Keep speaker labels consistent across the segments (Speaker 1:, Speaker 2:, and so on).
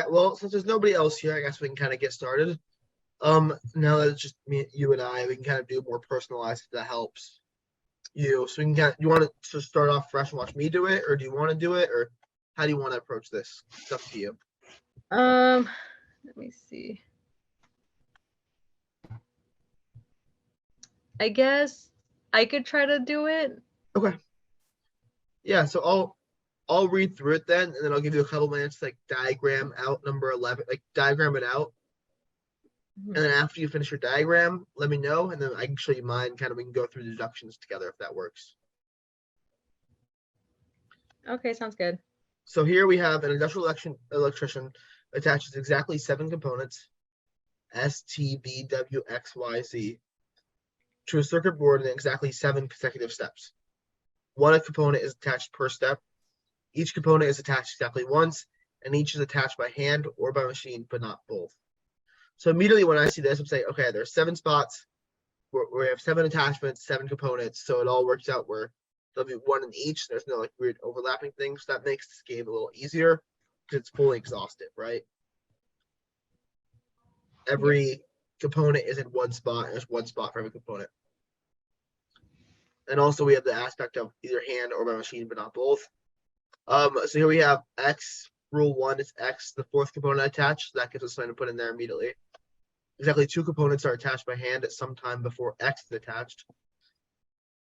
Speaker 1: right, well, since there's nobody else here, I guess we can kind of get started. Now that it's just me, you and I, we can kind of do more personalized if that helps you. So we can you want to start off fresh and watch me do it, or do you want to do it, or how do you want to approach this? It's up to you.
Speaker 2: Let me see. I guess I could try to do it.
Speaker 1: Okay. Yeah, so I'll read through it then, and then I'll give you a couple minutes to like diagram out number 11, like diagram it out. And then after you finish your diagram, let me know, and then I can show you mine. Kind of, we can go through the deductions together if that works.
Speaker 2: Okay, sounds good.
Speaker 1: So here we have an industrial electrician attaches exactly 7 components, S, T, V, W, X, Y, Z, to a circuit board in exactly 7 consecutive steps. One component is attached per step. Each component is attached exactly once, and each is attached by hand or by machine, but not both. So immediately when I see this, I'm saying, okay, there's 7 spots where we have 7 attachments, 7 components, so it all works out where there'll be 1 in each. There's no like weird overlapping things. That makes this game a little easier because it's fully exhaustive, right? Every component is in one spot, and there's 1 spot for every component. And also we have the aspect of either hand or by machine, but not both. So here we have X. Rule 1 is X, the 4th component attached. So that gives us something to put in there immediately. Exactly 2 components are attached by hand at some time before X is attached.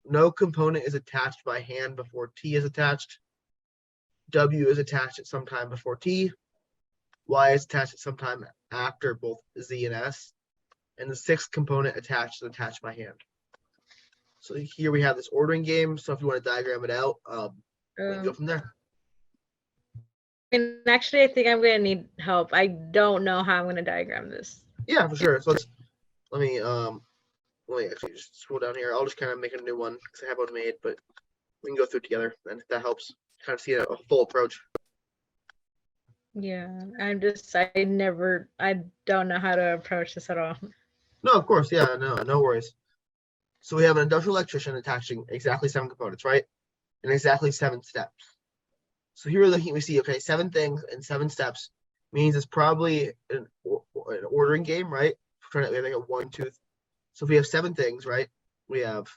Speaker 1: No component is attached by hand before T is attached. W is attached at some time before T. Y is attached at some time after both Z and S. And the 6th component attached is attached by hand. So here we have this ordering game. So if you want to diagram it out, we can go from there.
Speaker 2: And actually, I think I'm going to need help. I don't know how I'm going to diagram this.
Speaker 1: Yeah, for sure. So let me actually just scroll down here. I'll just kind of make a new one because I have one made, but we can go through it together, and if that helps kind of see a full approach.
Speaker 2: Yeah, I don't know how to approach this at all.
Speaker 1: No, of course, yeah, no worries. So we have an industrial electrician attaching exactly 7 components, right? And exactly 7 steps. So here we see, okay, 7 things and 7 steps means it's probably an ordering game, right? We have like a 1, 2. So if we have 7 things, right? We have,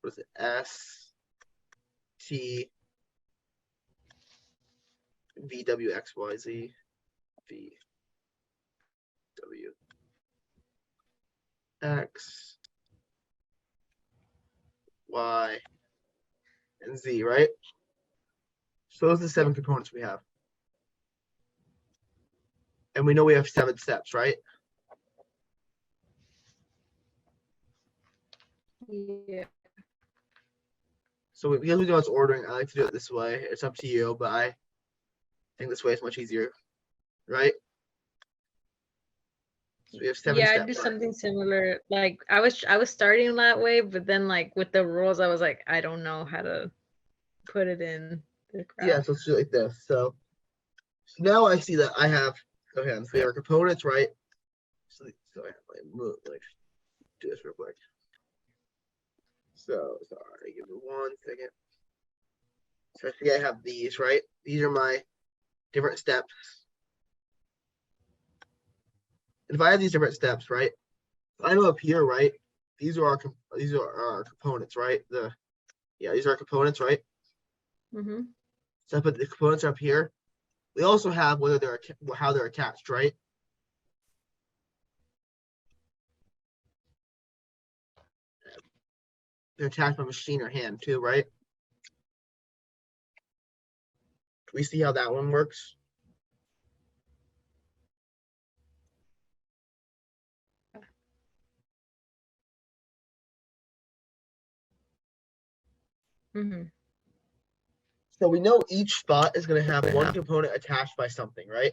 Speaker 1: what is it? S, T, V, W, X, Y, Z, V, W, X, Y, and Z, right? So those are the 7 components we have. And we know we have 7 steps, right?
Speaker 2: Yeah.
Speaker 1: So because we know it's ordering, I like to do it this way. It's up to you, but I think this way is much easier, right? So we have 7 steps.
Speaker 2: Yeah, I do something similar. Like I was starting that way, but then like with the rules, I was like, I don't know how to put it in the graph.
Speaker 1: Yeah, so let's do it like this. So now I see that I have, okay, so we have our components, right? So I have like do this real quick. So sorry, give me 1 second. So I see I have these, right? These are my different steps. And if I have these different steps, right? I know up here, right? These are our components, right? These are our components, right?
Speaker 2: Mm-hmm.
Speaker 1: So I put the components up here. We also have how they're attached, right? They're attached by machine or hand too, right? Can we see how that one works?
Speaker 2: Mm-hmm.
Speaker 1: So we know each spot is going to have 1 component attached by something, right?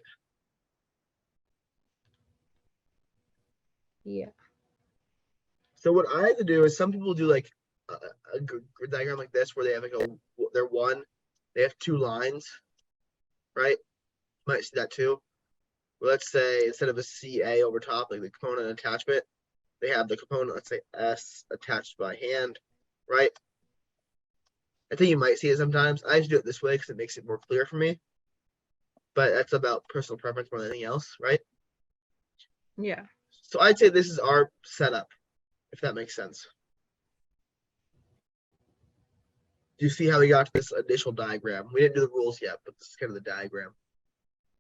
Speaker 2: Yeah.
Speaker 1: So what I like to do is some people do like a diagram like this where they have like they have 2 lines, right? You might see that too. Well, let's say instead of a CA over top, like the component attachment, they have the component, let's say S attached by hand, right? I think you might see it sometimes. I just do it this way because it makes it more clear for me. but that's about personal preference more than anything else, right?
Speaker 2: Yeah.
Speaker 1: So I'd say this is our setup, if that makes sense. Do you see how we got to this initial diagram? We didn't do the rules yet, but this is kind of the diagram.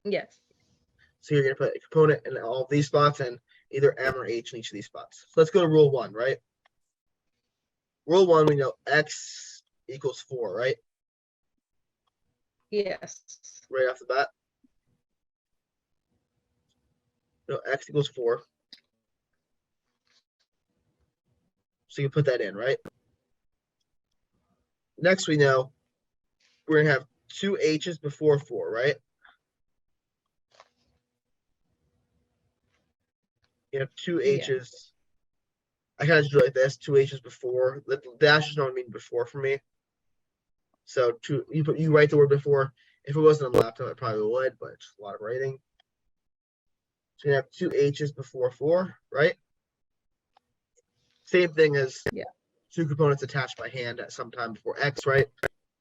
Speaker 2: Yes.
Speaker 1: So you're going to put a component in all of these spots and either M or H in each of these spots. So let's go to rule 1, right? Rule 1, we know X equals 4, right?
Speaker 2: Yes.
Speaker 1: Right off the bat. No, X equals 4. So you put that in, right? Next, we know we're going to have 2 H's before 4, right? You have 2 H's. I kind of do like this, 2 H's before. The dashes don't mean before for me. So you write the word before. If it wasn't on the laptop, I probably would, but it's a lot of writing. So you have 2 H's before 4, right? Same thing as 2 components attached by hand at some time before X, right?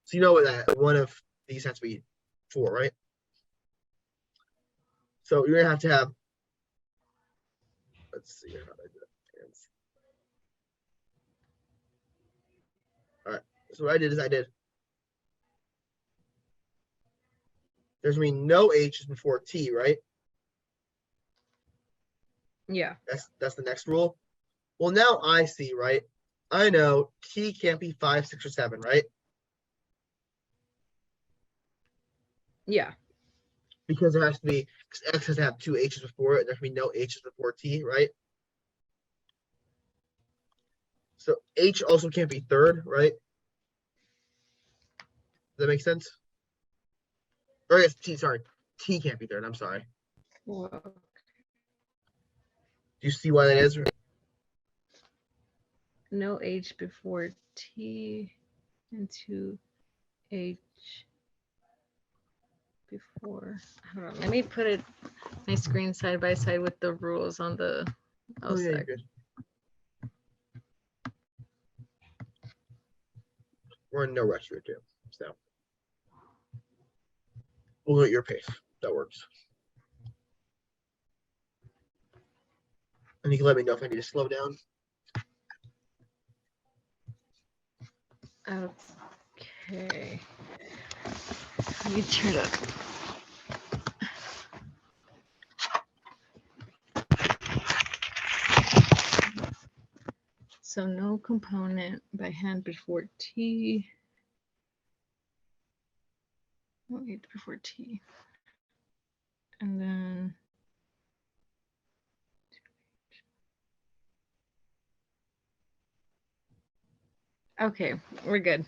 Speaker 1: So you know that one of these has to be 4, right? So you're gonna have, let's see how I do it. All right. So what I did is there's gonna be no H's before T, right?
Speaker 2: Yeah.
Speaker 1: That's the next rule. Well, now I see, right? I know T can't be 5, 6, or 7, right?
Speaker 2: Yeah.
Speaker 1: Because there has to be, X has to have 2 H's before it. There can be no H's before T, right? So H also can't be 3rd, right? Does that make sense? Or I guess T, sorry. T can't be 3rd. I'm sorry.
Speaker 2: Whoa.
Speaker 1: Do you see why that is?
Speaker 2: No H before T and 2 H before. Hold on. Let me put it my screen side by side with the rules on the
Speaker 1: Oh, yeah, you're
Speaker 2: LSAT.
Speaker 1: good. We're in no rush here, too. So we'll go at your pace. That works. And you can let me know if I need to slow down.
Speaker 2: Okay. Let me turn it up. So no component by hand before T. No H before T. And then okay, we're good.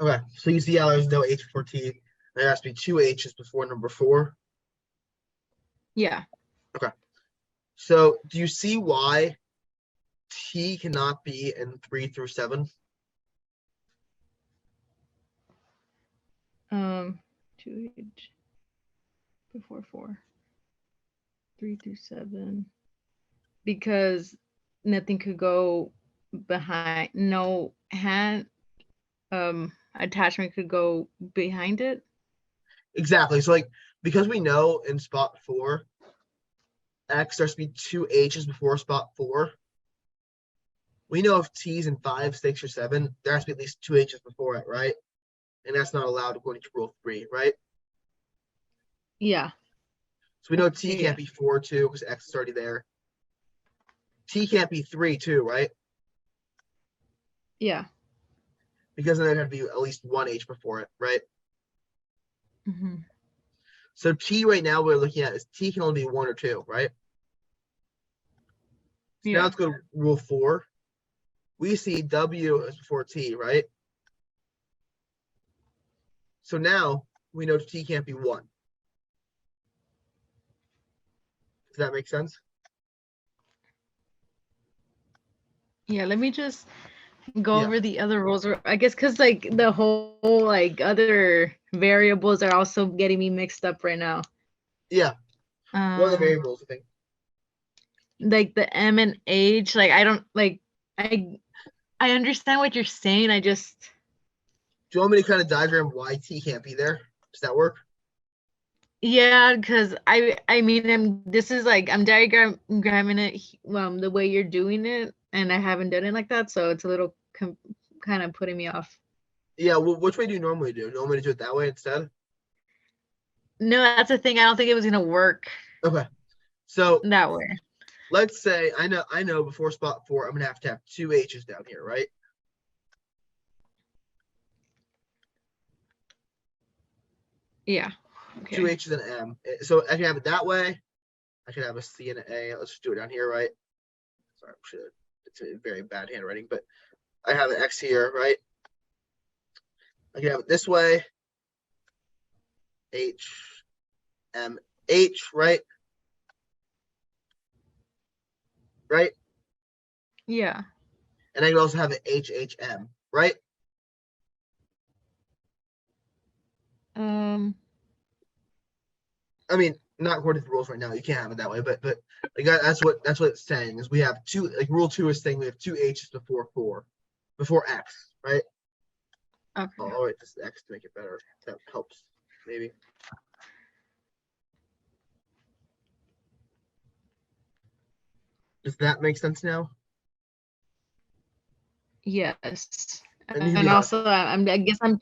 Speaker 1: Okay, so you see how there's no H before T. There has to be 2 H's before number 4.
Speaker 2: Yeah.
Speaker 1: Okay. So do you see why T cannot be in 3 through 7?
Speaker 2: 2H before 4. 3 through 7. Because nothing could go behind, no hand attachment could go behind it.
Speaker 1: Exactly. So like because we know in spot 4, X there's to be 2 H's before spot 4. We know if T's in 5, 6, or 7, there has to be at least 2 H's before it, right? And that's not allowed according to rule 3, right?
Speaker 2: Yeah.
Speaker 1: So we know T can't be 4 too because X is already there. T can't be 3 too, right?
Speaker 2: Yeah.
Speaker 1: Because then there'd have to be at least 1 H before it, right?
Speaker 2: Mm-hmm.
Speaker 1: So T right now we're looking at is T can only be 1 or 2, right? So now let's go to rule 4. We see W is before T, right? So now we know T can't be 1. Does that make sense?
Speaker 2: Yeah, let me just go over the other rules. I guess because like the whole like other variables are also getting me mixed up right now.
Speaker 1: Yeah. What are the variables, I think?
Speaker 2: Like the M and H, like I don't like I understand what you're saying. I just
Speaker 1: Do you want me to kind of diagram why T can't be there? Does that work?
Speaker 2: Yeah, because I mean this is like I'm diagramming it the way you're doing it, and I haven't done it like that, so it's a little kind of putting me off.
Speaker 1: Yeah, well, which way do you normally do? Normally do it that way instead?
Speaker 2: No, that's the thing. I don't think it was gonna work
Speaker 1: Okay. So
Speaker 2: that way.
Speaker 1: let's say I know before spot 4, I'm gonna have to have 2 H's down here, right?
Speaker 2: Yeah.
Speaker 1: 2
Speaker 2: Okay.
Speaker 1: H's and an M. So I can have it that way. I can have a C and an A. Let's just do it down here, right? Sorry, it's a very bad handwriting, but I have an X here, right? I can have it this way. H, M, H, right? Right?
Speaker 2: Yeah.
Speaker 1: And I can also have it H, H, M, right? I mean, not according to the rules right now. You can't have it that way, but like that's what it's saying is we have 2, like rule 2 is saying we have 2 H's before X, right?
Speaker 2: Okay.
Speaker 1: I'll write this X to make it better. That helps, maybe. Does that make sense now?
Speaker 2: Yes.
Speaker 1: And
Speaker 2: And
Speaker 1: yeah,
Speaker 2: also I guess I'm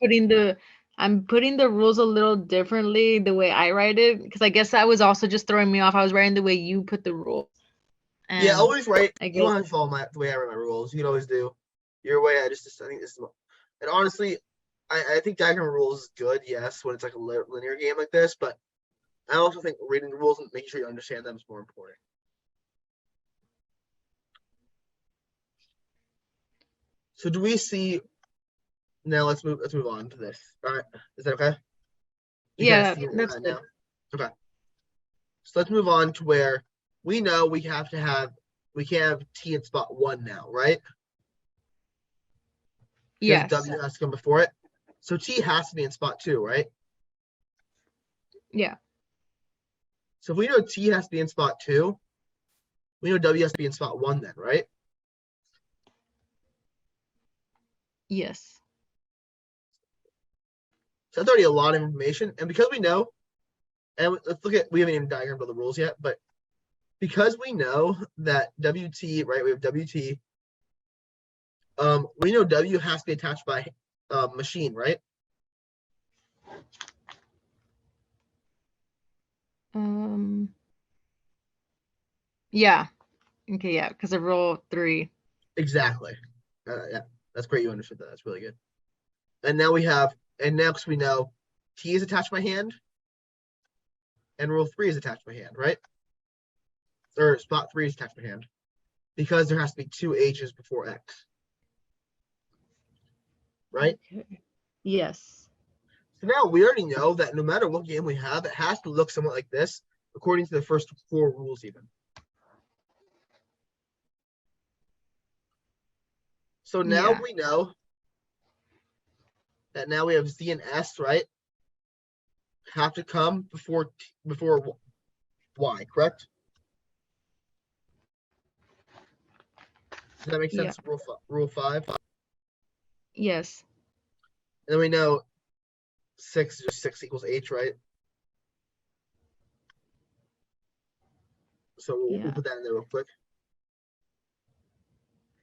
Speaker 2: putting the rules a little differently the way I write it, because I guess that was also just throwing me off. I was writing the way you put the rule.
Speaker 1: yeah,
Speaker 2: And
Speaker 1: always right.
Speaker 2: I
Speaker 1: You don't
Speaker 2: guess
Speaker 1: have to follow the way I write my rules. You can always do your way. I think this is, and honestly, I think diagram rules is good. Yes, when it's like a linear game like this, but I also think reading the rules and making sure you understand them is more important. So do we see now? Let's move on to this. All right, is that okay? You kind of
Speaker 2: yeah,
Speaker 1: see where we're
Speaker 2: that's
Speaker 1: at
Speaker 2: good.
Speaker 1: now. Okay, so let's move on to where we know we can't have T in spot 1 now, right? Because
Speaker 2: Yes.
Speaker 1: W has to come before it. So T has to be in spot 2, right?
Speaker 2: Yeah.
Speaker 1: So if we know T has to be in spot 2, we know W has to be in spot 1 then, right?
Speaker 2: Yes.
Speaker 1: So that's already a lot of information. And because we know, and let's look at, we haven't even diagrammed all the rules yet, but because we know that WT, right, we have WT, we know W has to be attached by machine, right?
Speaker 2: Yeah. Okay, yeah, because of rule 3.
Speaker 1: Exactly. Yeah, that's great. You understood that. That's really good. And now next we know T is attached by hand, and rule 3 is attached by hand, right? Or spot 3 is attached by hand, because there has to be 2 H's before X, right?
Speaker 2: Okay. Yes.
Speaker 1: So now we already know that no matter what game we have, it has to look somewhat like this, according to the first 4 rules even. So now
Speaker 2: Yeah.
Speaker 1: we know that now we have Z and S, right? Have to come before Y, correct? Does that make
Speaker 2: Yeah.
Speaker 1: sense? Rule 5. And
Speaker 2: Yes.
Speaker 1: then we know 6 equals H, right? So we'll
Speaker 2: Yeah.
Speaker 1: put that in there real quick.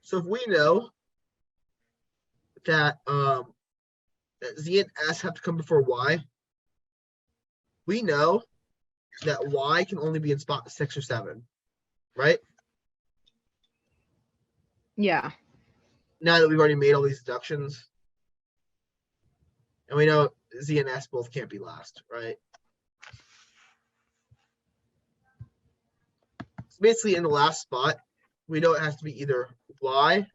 Speaker 1: So if we know that Z and S have to come before Y, we know that Y can only be in spot 6 or 7, right?
Speaker 2: Yeah.
Speaker 1: Now that we've already made all these deductions, and we know Z and S both can't be last, right? So basically, in the last spot, we know it has to be either Y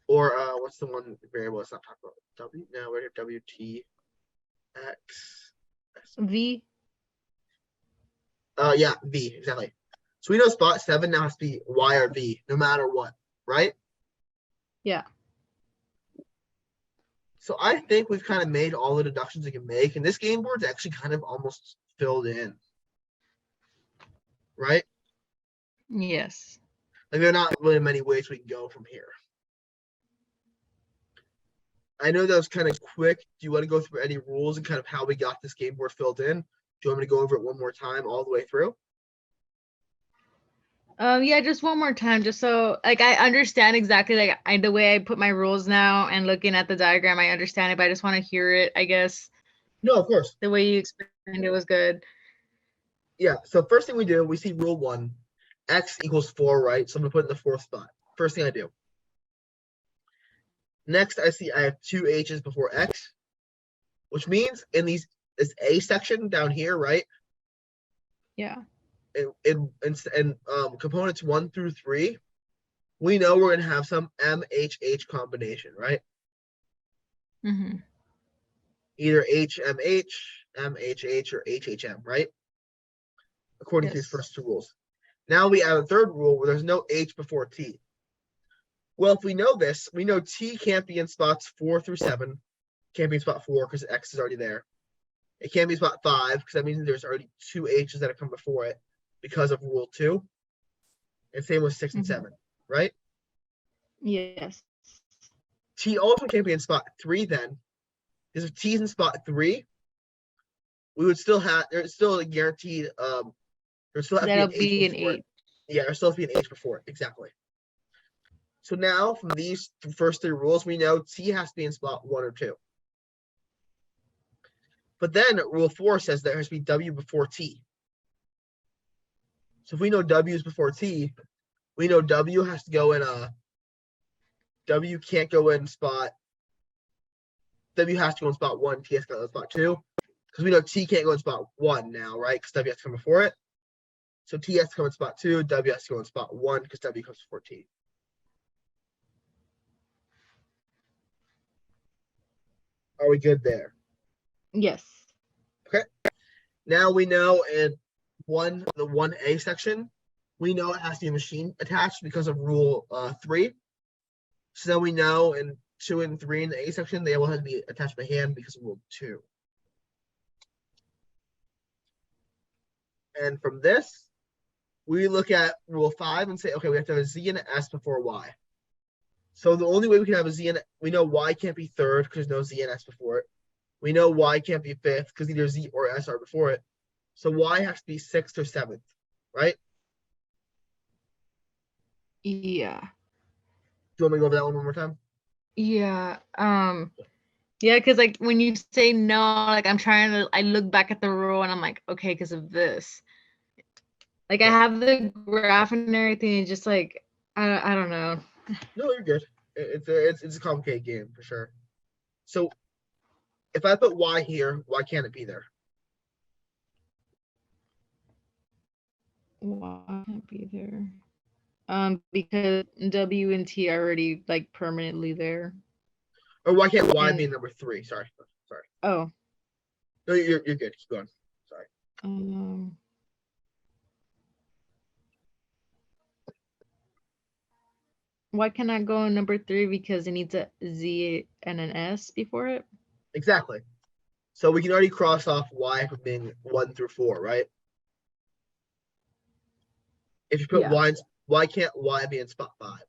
Speaker 1: or what's the one variable? Let's not talk about W. Now we're at WT X.
Speaker 2: V.
Speaker 1: Yeah, V, exactly. So we know spot 7 now has to be Y or V, no matter what, right?
Speaker 2: Yeah.
Speaker 1: So I think we've kind of made all the deductions we can make, and this game board's actually kind of almost filled in, right?
Speaker 2: Yes.
Speaker 1: Like there are not really many ways we can go from here. I know that was kind of quick. Do you want to go through any rules and kind of how we got this game board filled in? Do you want me to go over it one more time all the way through?
Speaker 2: Yeah, just one more time, just so like I understand exactly like the way I put my rules now and looking at the diagram, I understand it, but I just want to hear it, I guess.
Speaker 1: No, of course.
Speaker 2: The way you explained it was good.
Speaker 1: Yeah. So first thing we do, we see rule 1, x equals 4, right? So I'm gonna put it in the 4th spot. First thing I do. Next, I see I have 2 h's before x, which means in this A section down here, right?
Speaker 2: Yeah.
Speaker 1: In components 1 through 3, we know we're gonna have some MHH combination, right?
Speaker 2: Mm-hmm.
Speaker 1: Either HMH, MHH, or HHM, right? According to these first 2 rules. Now we add a third rule where there's no H before T. Well, if we know this, we know T can't be in spots 4 through 7. Can't be in spot 4 because X is already there. It can't be spot 5 because that means there's already 2 H's that have come before it because of rule 2. And same with 6 and 7, right?
Speaker 2: Yes.
Speaker 1: T also can't be in spot 3 then. Because if T's in spot 3, we would still have, there's still a guaranteed, there's still have to be an H before it. Yeah, there's still have to be an H before it, exactly. So now from these first 3 rules, we know T has to be in spot 1 or 2. But then rule 4 says there has to be W before T. So if we know W is before T, we know W has to go in W can't go in spot, W has to go in spot 1, T has to go in spot 2. Because we know T can't go in spot 1 now, right? Because W has to come before it. So T has to come in spot 2, W has to go in spot 1 because W comes before T. Are we good there?
Speaker 2: Yes.
Speaker 1: Okay. Now we know in the 1A section, we know it has to be a machine attached because of rule 3. So then we know in 2 and 3 in the A section, they will have to be attached by hand because of rule 2. And from this, we look at rule 5 and say, okay, we have to have a Z and an S before Y. So the only way we can have a Z and we know Y can't be 3rd because there's no Z and S before it. We know Y can't be 5th because either Z or S are before it. So Y has to be 6th or 7th, right?
Speaker 2: Yeah.
Speaker 1: Do you want me to go over that one more time?
Speaker 2: Yeah. Yeah, because like when you say no, like I look back at the rule and I'm like, okay, because of this. Like I have the graph and everything, it's just like I don't know.
Speaker 1: No, you're good. It's a complicated game for sure. So if I put Y here, why can't it be there?
Speaker 2: Why can't be there? Because W and T are already like permanently there.
Speaker 1: Or why can't Y be number 3? Sorry.
Speaker 2: Oh.
Speaker 1: No, you're good. Keep going. Sorry.
Speaker 2: Why can't I go in number 3? Because it needs a Z and an S before it?
Speaker 1: Exactly. So we can already cross off Y from being 1 through 4, right? If you put Y, why can't Y be in spot 5?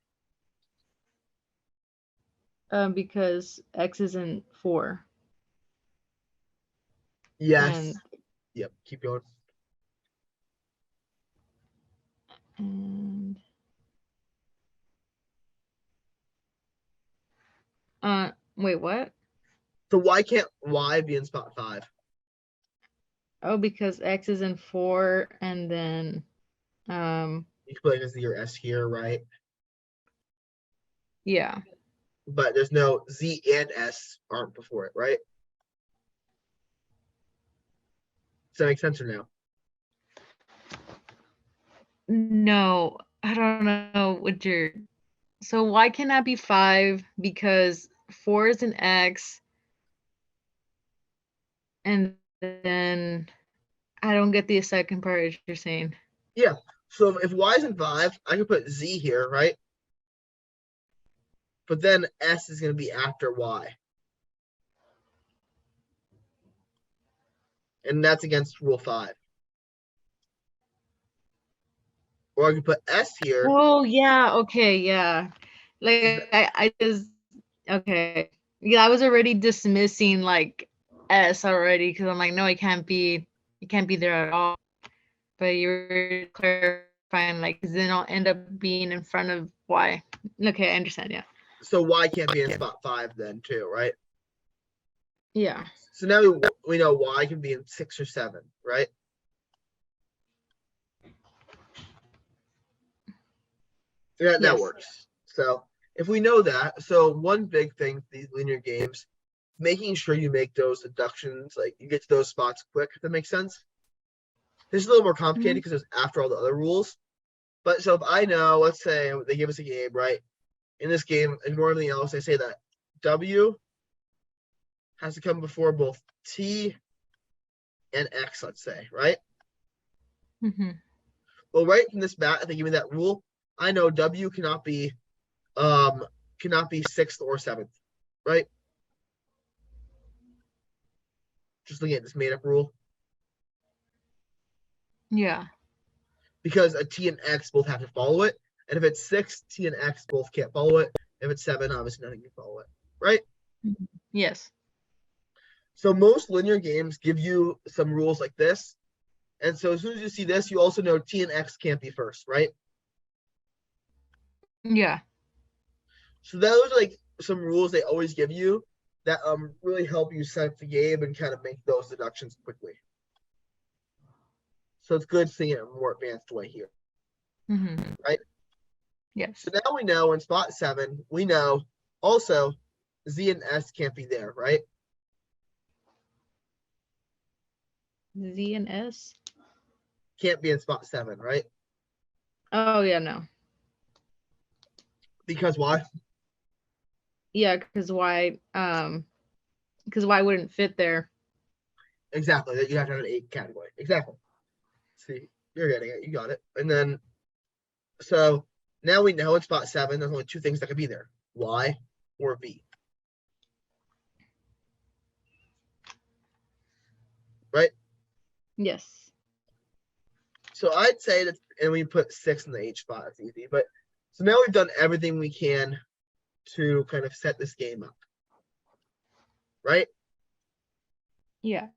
Speaker 2: Because X is in 4.
Speaker 1: Yes. Yep. Keep going.
Speaker 2: And wait, what?
Speaker 1: So why can't Y be in spot 5?
Speaker 2: Oh, because X is in 4, and then
Speaker 1: you can put like a Z or S here, right?
Speaker 2: Yeah.
Speaker 1: But there's no Z and S aren't before it, right? Does that make sense or no?
Speaker 2: No, I don't know what you're. So why can that be 5? Because 4 is an X, and then I don't get the second part you're saying.
Speaker 1: Yeah. So if Y is in 5, I can put Z here, right? But then S is going to be after Y. And that's against rule 5. Or I can put S here.
Speaker 2: Oh, yeah. Okay. Yeah. Like, I just, okay. Yeah, I was already dismissing like S already because I'm like, no, it can't be there at all. But you were clarifying like, 'cause then I'll end up being in front of Y. Okay, I understand. Yeah.
Speaker 1: So Y can't be in spot 5 then too, right?
Speaker 2: Yeah.
Speaker 1: So now we know Y can be in 6 or 7, right? Yeah, that
Speaker 2: Yes.
Speaker 1: works. So if we know that, so one big thing for these linear games, making sure you make those deductions, like you get to those spots quick, if that makes sense. This is a little more complicated because it's after all the other rules. But so if I know, let's say they give us a game, right? In this game, ignore everything else. They say that W has to come before both T and X, let's say, right?
Speaker 2: Mm-hmm.
Speaker 1: Well, right from this bat, if they give me that rule, I know W cannot be 6th or 7th, right? Just looking at this made up rule.
Speaker 2: Yeah.
Speaker 1: Because a T and X both have to follow it. And if it's 6, T and X both can't follow it. If it's 7, obviously nothing can follow it, right?
Speaker 2: Yes.
Speaker 1: So most linear games give you some rules like this. And so as soon as you see this, you also know T and X can't be first, right?
Speaker 2: Yeah.
Speaker 1: So those are like some rules they always give you that really help you set up the game and kind of make those deductions quickly. So it's good seeing it in a more advanced way here,
Speaker 2: Mm-hmm.
Speaker 1: right?
Speaker 2: Yes.
Speaker 1: So now we know in spot 7, we know also Z and S can't be there, right?
Speaker 2: Z and S.
Speaker 1: Can't be in spot 7, right?
Speaker 2: Oh yeah, no.
Speaker 1: Because why?
Speaker 2: Yeah, because Y wouldn't fit there.
Speaker 1: Exactly. That you have to have an 8 category. Exactly. See, you're getting it. You got it. And then, so now we know in spot 7, there's only 2 things that could be there: Y or V. Right?
Speaker 2: Yes.
Speaker 1: So I'd say that, and we put 6 in the H spot. It's easy. But so now we've done everything we can to kind of set this game up. Right?
Speaker 2: Yeah.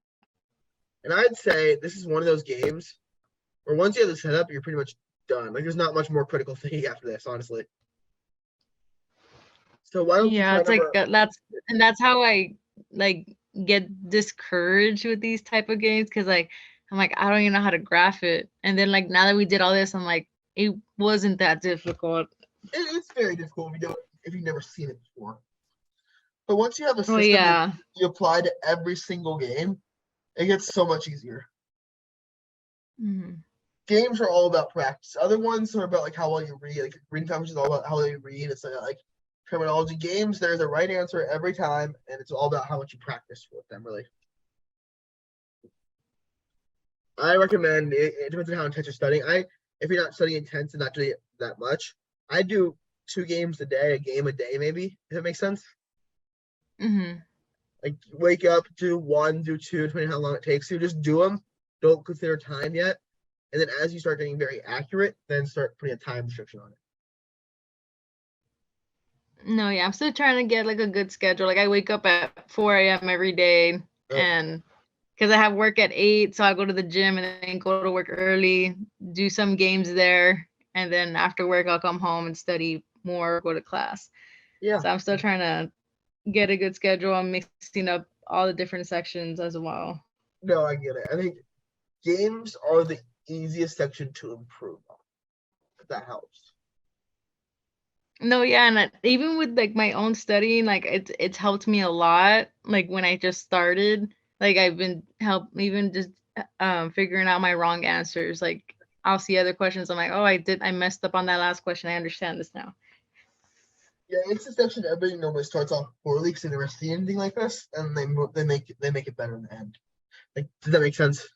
Speaker 1: And I'd say this is one of those games where once you have the setup, you're pretty much done. Like there's not much more critical thinking after this, honestly. So why don't you
Speaker 2: Yeah,
Speaker 1: try
Speaker 2: it's like
Speaker 1: number?
Speaker 2: that's how I like get discouraged with these type of games because like I'm like I don't even know how to graph it, and then like now that we did all this, I'm like it wasn't that difficult.
Speaker 1: It's very difficult if you've never seen it before. But once you have a
Speaker 2: Oh
Speaker 1: system
Speaker 2: yeah.
Speaker 1: you apply to every single game, it gets so much easier.
Speaker 2: Mhm.
Speaker 1: Games are all about practice. Other ones are about like how well you read. Like reading competition is all about how well you read. It's like terminology. Games, there's a right answer every time, and it's all about how much you practice with them. Really, I recommend it depends on how intense you're studying. If you're not studying intense and not doing it that much, I do 2 games a day, a game a day, maybe if that makes sense.
Speaker 2: Mhm.
Speaker 1: Like wake up, do 1, do 2, depending on how long it takes you. Just do them. Don't consider time yet. And then as you start getting very accurate, then start putting a time restriction on it.
Speaker 2: No, yeah, I'm still trying to get like a good schedule. Like I wake up at 4 a.m. every day,
Speaker 1: Oh,
Speaker 2: and because I have work at 8, so I go to the gym and then go to work early, do some games there, and then after work I'll come home and study more, go to class.
Speaker 1: yeah.
Speaker 2: So I'm still trying to get a good schedule. I'm mixing up all the different sections as well.
Speaker 1: No, I get it. I think games are the easiest section to improve on, if that helps.
Speaker 2: No, yeah, and even with like my own studying, like it's helped me a lot. Like when I just started, like I've been even just figuring out my wrong answers. Like I'll see other questions. I'm like, oh, I messed up on that last question. I understand this now.
Speaker 1: Yeah, it's a section everybody normally starts off poorly because they never see anything like this, and they make it better in the end. Like, does that make sense?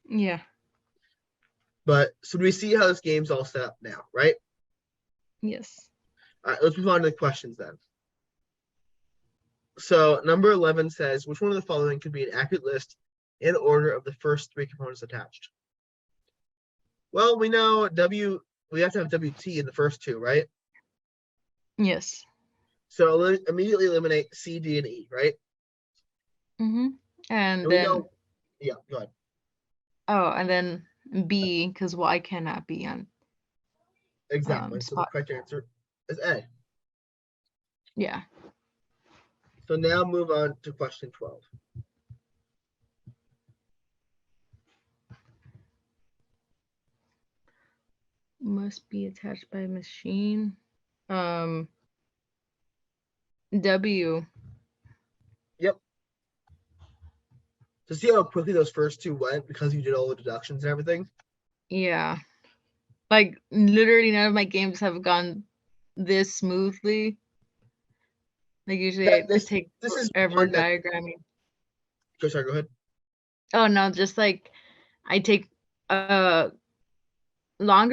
Speaker 2: Yeah.
Speaker 1: But so do we see how this game's all set up now, right?
Speaker 2: Yes.
Speaker 1: All right, let's move on to the questions then. So number 11 says, which one of the following could be an accurate list in order of the first 3 components attached? Well, we know we have to have WT in the first 2, right?
Speaker 2: Yes.
Speaker 1: So immediately eliminate C, D, and E, right?
Speaker 2: Mm-hmm. And
Speaker 1: And we
Speaker 2: then
Speaker 1: know, yeah, go ahead.
Speaker 2: and then B, because Y cannot be on
Speaker 1: Exactly. So the
Speaker 2: spot.
Speaker 1: correct answer is A.
Speaker 2: Yeah.
Speaker 1: So now move on to question 12.
Speaker 2: Must be attached by machine. W.
Speaker 1: Yep. So see how quickly those first two went because you did all the deductions and everything?
Speaker 2: Yeah. Like literally none of my games have gone this smoothly. Like usually I
Speaker 1: This
Speaker 2: take
Speaker 1: is
Speaker 2: forever
Speaker 1: one that,
Speaker 2: diagramming.
Speaker 1: sorry, go ahead.
Speaker 2: Oh no, just like I take longer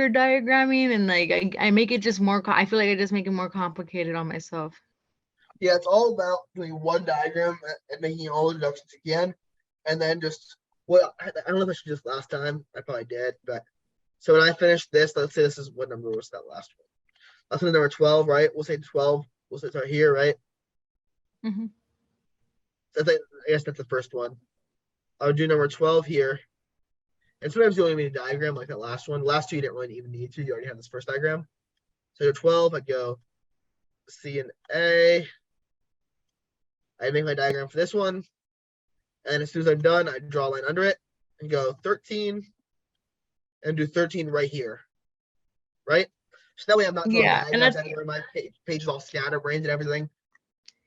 Speaker 2: diagramming and like I make it just more I feel like I just make it more complicated on myself.
Speaker 1: Yeah, it's all about doing one diagram and making all the deductions again. And then just, well, I don't know if I should just last time. I probably did. But so when I finish this, let's say this is what number was that last one? That's number 12, right? We'll say 12. We'll say it's right here, right?
Speaker 2: Mm-hmm.
Speaker 1: So I guess that's the first one. I would do number 12 here. And sometimes you only need a diagram like that last one. Last two you didn't really even need to. You already had this first diagram. So 12, I'd go C and A. I make my diagram for this one. And as soon as I'm done, I draw a line under it and go 13 and do 13 right here. Right? So that way I'm not drawing
Speaker 2: And
Speaker 1: diagrams
Speaker 2: that's
Speaker 1: anywhere. My page is all scatterbrained and everything.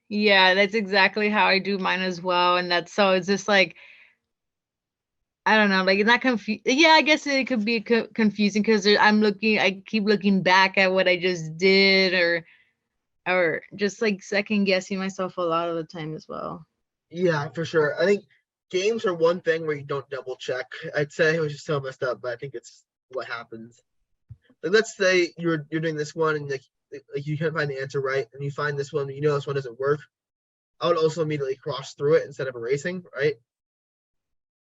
Speaker 2: yeah, that's exactly how I do mine as well. And that's so it's just like I don't know, like it's not confused. Yeah, I guess it could be confusing because I keep looking back at what I just did, or just like second guessing myself a lot of the time as well.
Speaker 1: Yeah, for sure. I think games are one thing where you don't double check. I'd say it was just so messed up, but I think it's what happens. Like let's say you're doing this one and like you can't find the answer right, and you find this one, you know this one doesn't work. I would also immediately cross through it instead of erasing, right?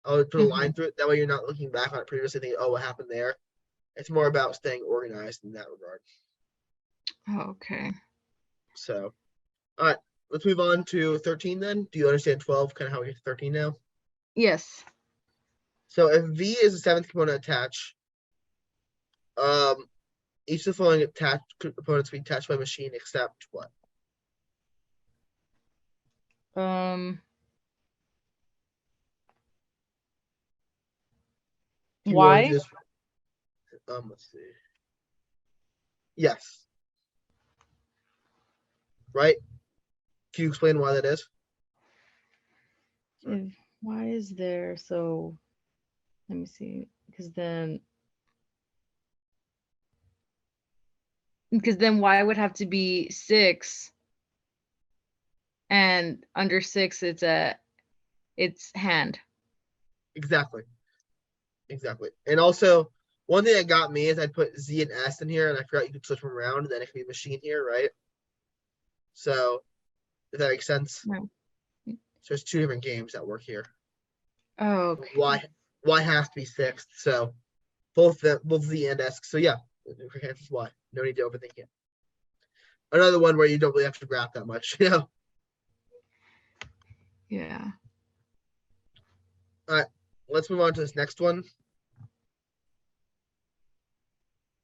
Speaker 1: I would put a line through it. That way you're not looking back on it previously thinking, oh, what happened there? It's more about staying organized in that regard.
Speaker 2: Okay.
Speaker 1: So, all right, let's move on to 13 then. Do you understand 12, kind of how we get to 13 now?
Speaker 2: Yes.
Speaker 1: So if V is the seventh component attached, each of the following attached components be attached by machine except what? Do you want to do
Speaker 2: Why?
Speaker 1: this? Let's see. Yes. Right? Can you explain why that is?
Speaker 2: Why is there so let me see because then Y would have to be 6 and under 6 it's hand.
Speaker 1: Exactly. Exactly. And also, one thing that got me is I'd put Z and S in here, and I forgot you could switch them around, and then it could be machine here, right? So, does that make sense?
Speaker 2: No.
Speaker 1: So there's two different games that work here.
Speaker 2: Oh, okay.
Speaker 1: Y has to be sixth, so both Z and S. So yeah, the correct answer is Y. No need to overthink it. Another one where you don't really have to graph that much, you know.
Speaker 2: Yeah.
Speaker 1: All right, let's move on to this next one.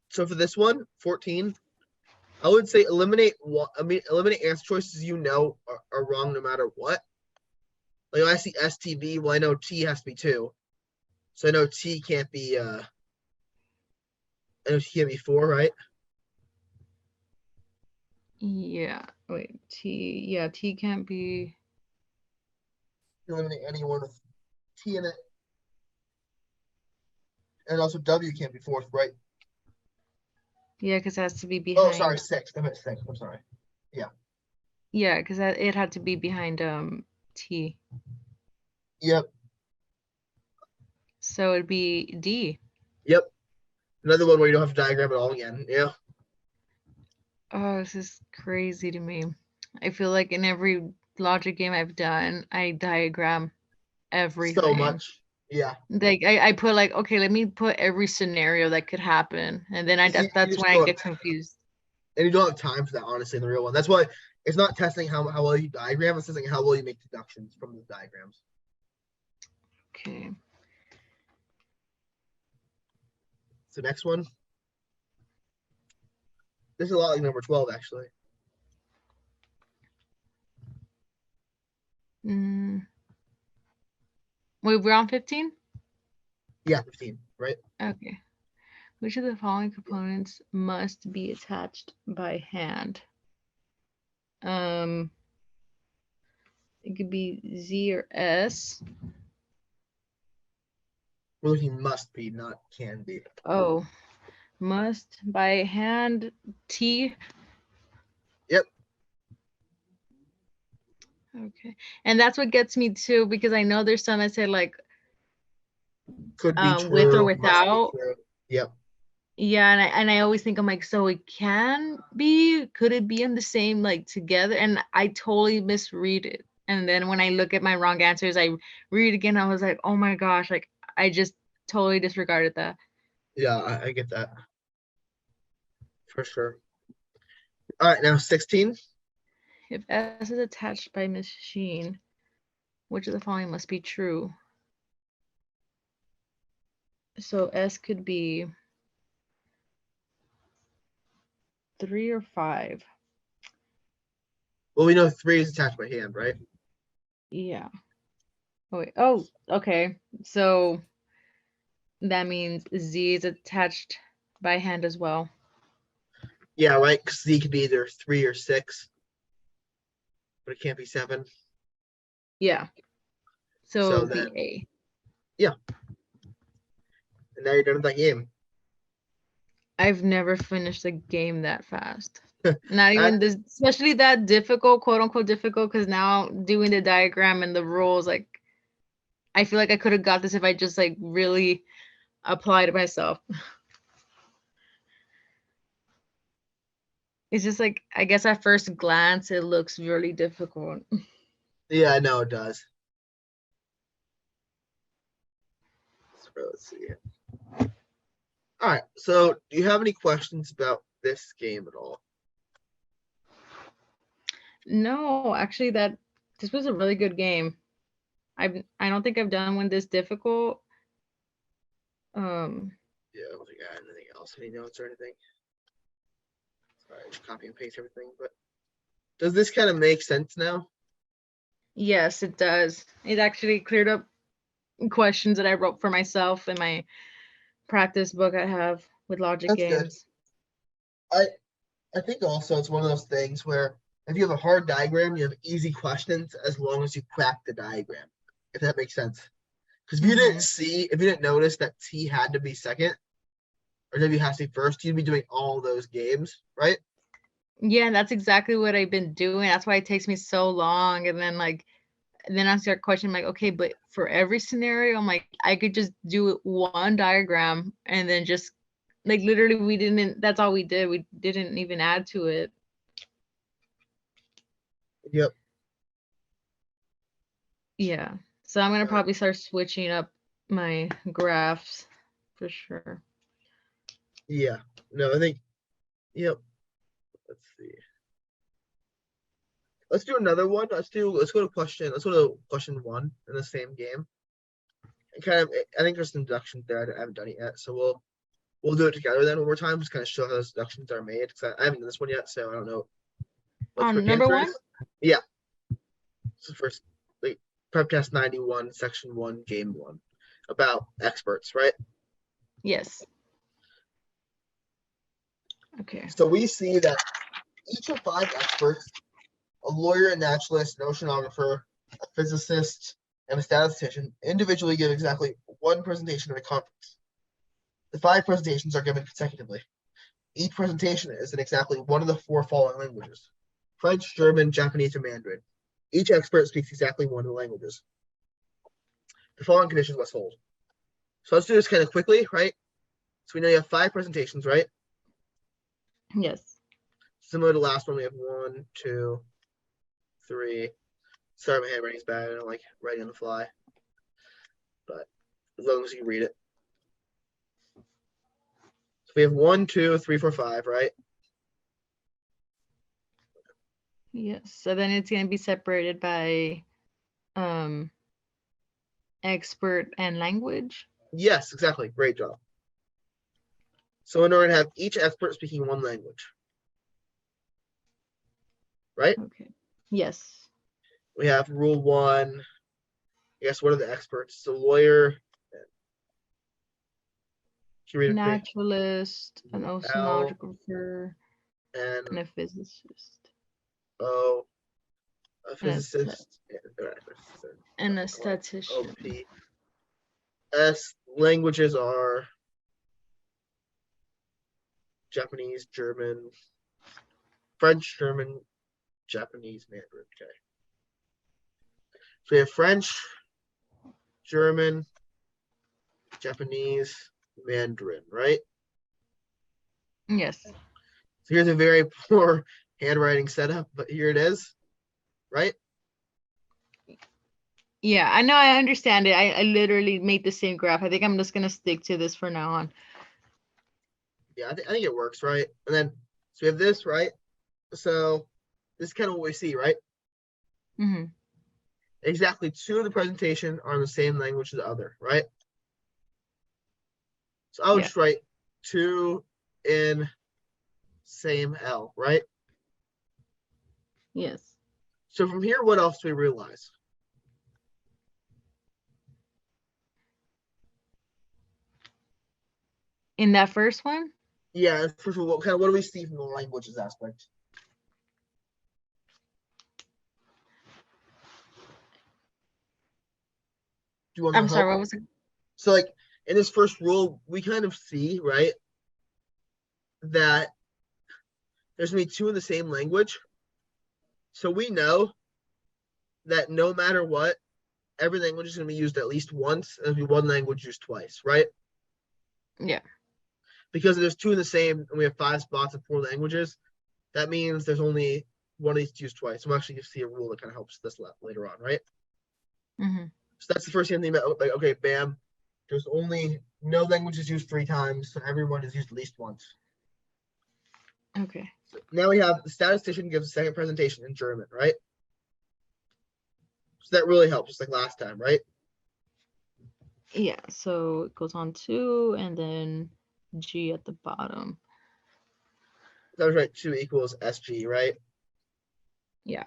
Speaker 1: So for this one, 14, I would say eliminate answer choices you know are wrong no matter what. Like I see STV, well I know T has to be 2. So I know T can't be I know T can't be 4, right?
Speaker 2: Yeah. Wait, T can't be.
Speaker 1: Eliminate anyone with T in it. And also W can't be 4th, right?
Speaker 2: Yeah, because it has to be
Speaker 1: Oh, sorry,
Speaker 2: behind.
Speaker 1: 6th. I meant 6th. I'm sorry. Yeah.
Speaker 2: Yeah, because it had to be behind T.
Speaker 1: Yep.
Speaker 2: So it'd be D.
Speaker 1: Yep. Another one where you don't have to diagram it all again. Yeah.
Speaker 2: Oh, this is crazy to me. I feel like in every logic game I've done, I diagram everything.
Speaker 1: So much. Yeah.
Speaker 2: Like I put like, okay, let me put every scenario that could happen. And then that's when I get confused.
Speaker 1: And you don't have time for that, honestly, in the real one. That's why It's not testing how well you diagram, it's testing how well you make deductions from the diagrams.
Speaker 2: Okay.
Speaker 1: So next one. This is a lot like number 12, actually.
Speaker 2: Wait, we're on 15?
Speaker 1: Yeah, 15, right?
Speaker 2: Okay. Which of the following components must be attached by hand? It could be Z or S.
Speaker 1: We're looking must be, not can be.
Speaker 2: Oh, must by hand T.
Speaker 1: Yep.
Speaker 2: Okay. And that's what gets me too, because I know there's some that say like
Speaker 1: Could be true,
Speaker 2: with or
Speaker 1: must be
Speaker 2: without.
Speaker 1: true. Yep.
Speaker 2: Yeah, and I always think I'm like, so it can be, could it be in the same like together? And I totally misread it. And then when I look at my wrong answers, I read again, I was like, oh my gosh, like I just totally disregarded that.
Speaker 1: Yeah, I get that. For sure. All right, now 16.
Speaker 2: If S is attached by machine, which of the following must be true? So S could be 3 or 5.
Speaker 1: Well, we know 3 is attached by hand, right?
Speaker 2: Yeah. Oh, wait. Oh, okay. So that means Z is attached by hand as well.
Speaker 1: Yeah, right. Because Z could be either 3 or 6, but it can't be 7.
Speaker 2: Yeah. So
Speaker 1: So
Speaker 2: it'd be
Speaker 1: then,
Speaker 2: A.
Speaker 1: yeah. And now you're done with that game.
Speaker 2: I've never finished a game that fast. Not
Speaker 1: I-
Speaker 2: even this, especially that difficult, quote unquote difficult, because now doing the diagram and the rules, like I feel like I could have got this if I just like really applied it myself. It's just like, I guess at first glance, it looks really difficult.
Speaker 1: Yeah, I know it does. So let's see. All right. So, do you have any questions about this game at all?
Speaker 2: No, actually, this was a really good game. I don't think I've done one this difficult.
Speaker 1: Yeah, I don't think I had anything else. Any notes or anything? Sorry, I just copy and paste everything. But does this kind of make sense now?
Speaker 2: Yes, it does. It actually cleared up questions that I wrote for myself in my practice book I have with logic
Speaker 1: That's good.
Speaker 2: games.
Speaker 1: I think also it's one of those things where if you have a hard diagram, you have easy questions as long as you crack the diagram, if that makes sense. Because if you didn't notice that T had to be second, or W has to be first, you'd be doing all those games, right?
Speaker 2: Yeah, that's exactly what I've been doing. That's why it takes me so long. And then I start questioning, like, okay, but for every scenario, I'm like, I could just do one diagram and then just like literally that's all we did. We didn't even add to it.
Speaker 1: Yep.
Speaker 2: Yeah. So I'm gonna
Speaker 1: Right.
Speaker 2: probably start switching up my graphs for sure.
Speaker 1: Yeah. No, I think, yep. Let's see. Let's do another one. Let's go to question 1 in the same game. And kind of, I think there's some deductions there. I haven't done it yet. So we'll do it together then one more time, just kind of show how those deductions are made. Because I haven't done this one yet, so I don't know what the
Speaker 2: On
Speaker 1: correct
Speaker 2: number
Speaker 1: answer
Speaker 2: 1?
Speaker 1: is. Yeah. This is first, like, prep test 91, section 1, game 1, about experts, right?
Speaker 2: Yes. Okay.
Speaker 1: So we see that each of 5 experts, a lawyer, a naturalist, an oceanographer, a physicist, and a statistician, individually give exactly 1 presentation at a conference. The 5 presentations are given consecutively. Each presentation is in exactly one of the 4 following languages: French, German, Japanese, or Mandarin. Each expert speaks exactly one of the languages. The following conditions must hold. So let's do this kind of quickly, right? So we know you have 5 presentations, right?
Speaker 2: Yes.
Speaker 1: Similar to the last one, we have 1, 2, 3. Sorry, my handwriting's bad. I don't like writing on the fly. But as long as you read it. So we have 1, 2, 3, 4, 5, right?
Speaker 2: Yes. So then it's going to be separated by expert and language.
Speaker 1: Yes, exactly. Great job. So in order to have each expert speaking one language, right?
Speaker 2: Okay. Yes.
Speaker 1: We have rule 1. Yes, what are the experts? So lawyer, curator,
Speaker 2: Naturalist, an oceanographer,
Speaker 1: and
Speaker 2: and a physicist.
Speaker 1: O, a
Speaker 2: And a,
Speaker 1: physicist,
Speaker 2: and a statistician.
Speaker 1: OP. S languages are Japanese, German, French, German, Japanese, Mandarin. Okay. So we have French, German, Japanese, Mandarin, right?
Speaker 2: Yes.
Speaker 1: So here's a very poor handwriting setup, but here it is, right?
Speaker 2: Yeah, I know. I understand it. I literally made the same graph. I think I'm just going to stick to this for now on.
Speaker 1: Yeah, I think it works, right? And then, so we have this, right? So this is kind of what we see, right?
Speaker 2: Mm-hmm.
Speaker 1: Exactly 2 of the presentation are in the same language as the other, right? So I would just write 2 in same L, right?
Speaker 2: Yes.
Speaker 1: So from here, what else do we realize?
Speaker 2: In that first one?
Speaker 1: Yeah, first of all, what do we see from the languages aspect? Do you want to
Speaker 2: I'm
Speaker 1: help?
Speaker 2: sorry, what was it?
Speaker 1: So like in this first rule, we kind of see, right, that there's gonna be 2 in the same language. So we know that no matter what, every language is gonna be used at least once, and there'll be one language used twice, right?
Speaker 2: Yeah.
Speaker 1: Because there's 2 in the same, and we have 5 spots of 4 languages. That means there's only one of these used twice. We'll actually see a rule that kind of helps this later on, right?
Speaker 2: Mm-hmm.
Speaker 1: So that's the first thing about, like, okay, bam, there's only no language is used 3 times, so everyone is used at least once.
Speaker 2: Okay.
Speaker 1: So now we have the statistician gives a second presentation in German, right? So that really helps, just like last time, right?
Speaker 2: Yeah, so it goes on 2 and then G at the bottom.
Speaker 1: That was right, 2 equals SG, right?
Speaker 2: Yeah.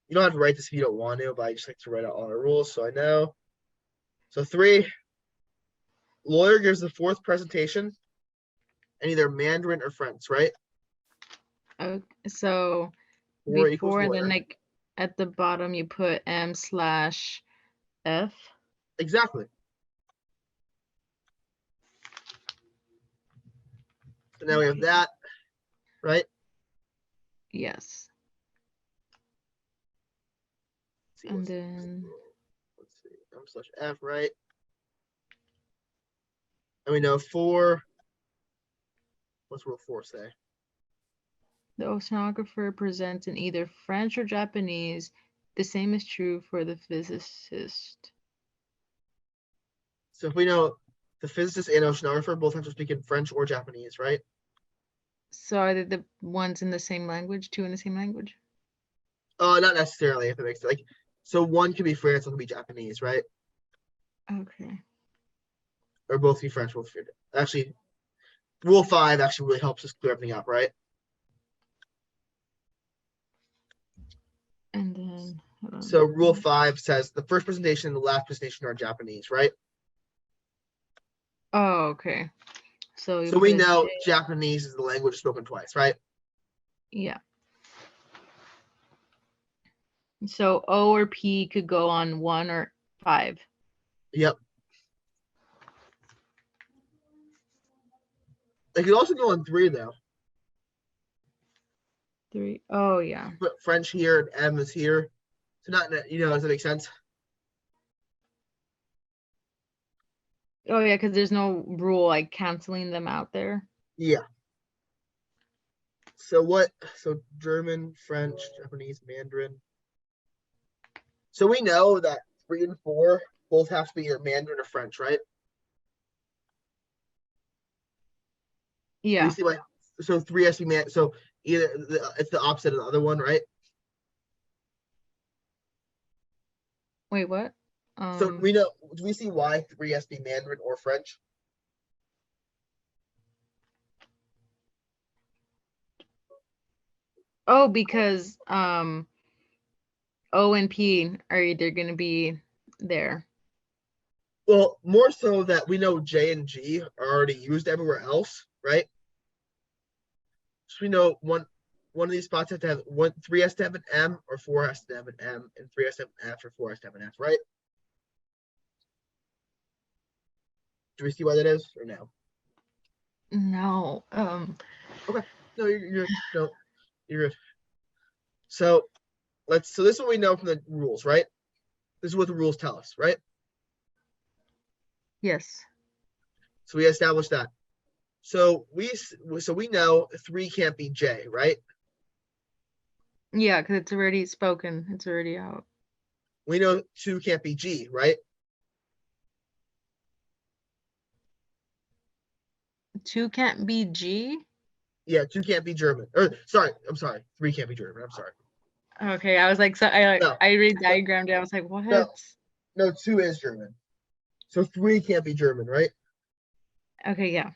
Speaker 1: You don't have to write this if you don't want to, but I just like to write out all our rules so I know. So 3, lawyer gives the 4th presentation in either Mandarin or French, right?
Speaker 2: Okay, so
Speaker 1: 4 equals
Speaker 2: before and then
Speaker 1: lawyer.
Speaker 2: like at the bottom you put M/F.
Speaker 1: Exactly. So now we have that, right?
Speaker 2: Yes. And then
Speaker 1: let's see, M/F, right? And we know 4. What's rule 4 say?
Speaker 2: the oceanographer presents in either French or Japanese. The same is true for the physicist.
Speaker 1: So if we know the physicist and oceanographer both have to speak in French or Japanese, right?
Speaker 2: So are they the ones in the same language, 2 in the same language?
Speaker 1: Not necessarily, if it makes sense. Like, so one could be French, one could be Japanese, right?
Speaker 2: Okay.
Speaker 1: Or both be French, both be actually. Rule 5 actually really helps us clear everything up, right?
Speaker 2: And then
Speaker 1: so rule 5 says the first presentation and the last presentation are Japanese, right?
Speaker 2: Oh, okay. So
Speaker 1: we know Japanese is the language spoken twice, right?
Speaker 2: Yeah. So O or P could go on 1 or 5.
Speaker 1: Yep. They could also go on 3 though.
Speaker 2: 3. Oh yeah.
Speaker 1: But French here and M is here. So not, does that make sense?
Speaker 2: Oh yeah, because there's no rule like canceling them out there.
Speaker 1: Yeah. So German, French, Japanese, Mandarin. So we know that 3 and 4 both have to be either Mandarin or French, right?
Speaker 2: Yeah.
Speaker 1: You see why? So 3 has to be so either it's the opposite of the other one, right?
Speaker 2: Wait, what?
Speaker 1: So we know, do we see why 3 has to be Mandarin or French?
Speaker 2: Oh, because O and P are either gonna be there.
Speaker 1: Well, more so that we know J and G are already used everywhere else, right? So we know one of these spots has to have 3 has to have an M, or 4 has to have an M, and 3 has to have an F, or 4 has to have an F, right? Do we see why that is, or no?
Speaker 2: No.
Speaker 1: Okay. No, you're no, you're good. So this is what we know from the rules, right? This is what the rules tell us, right?
Speaker 2: Yes.
Speaker 1: So we established that. So we know 3 can't be J, right?
Speaker 2: Yeah, because it's already spoken. It's already out.
Speaker 1: We know 2 can't be G, right?
Speaker 2: 2 can't be G.
Speaker 1: Yeah, 2 can't be German. Or sorry, I'm sorry. 3 can't be German. I'm sorry.
Speaker 2: Okay, I was like, so
Speaker 1: No,
Speaker 2: I read diagrammed it. I was like, what?
Speaker 1: no, 2 is German. So 3 can't be German, right?
Speaker 2: Okay, yeah.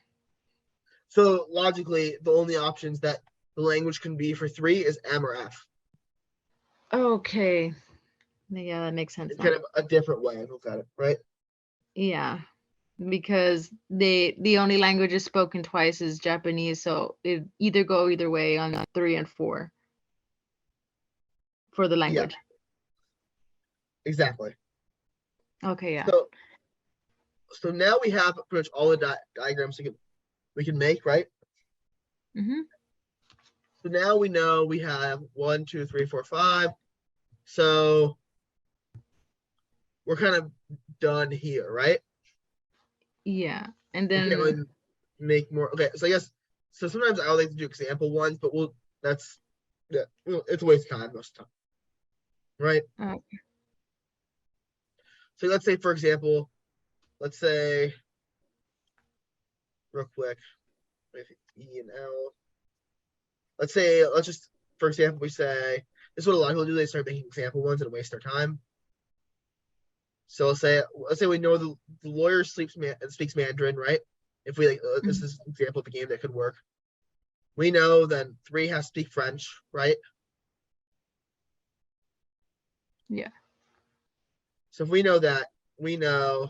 Speaker 1: So logically, the only options that the language can be for 3 is M or F.
Speaker 2: Okay. Yeah, that makes sense
Speaker 1: It's
Speaker 2: now.
Speaker 1: kind of a different way to look at it, right?
Speaker 2: Yeah, because the only language spoken twice is Japanese, so it either go either way on 3 and 4 for the language.
Speaker 1: Yeah, exactly.
Speaker 2: Okay, yeah.
Speaker 1: So now we have pretty much all the diagrams we can make, right?
Speaker 2: Mm-hmm.
Speaker 1: So now we know we have 1, 2, 3, 4, 5. So we're kind of done here, right?
Speaker 2: Yeah, and
Speaker 1: We can't
Speaker 2: then
Speaker 1: really make more. Okay, so I guess so. Sometimes I would like to do example ones, but it's a waste of time most of the time, right? So let's say, for example, let's say real quick, with E and L. Let's just, for example, we say this is what a lot of people do. They start making example ones and waste their time. So let's say we know the lawyer speaks Mandarin, right? If we this is an example of a game that could work. We know then 3 has to speak French, right?
Speaker 2: yeah.
Speaker 1: So if we know that, we know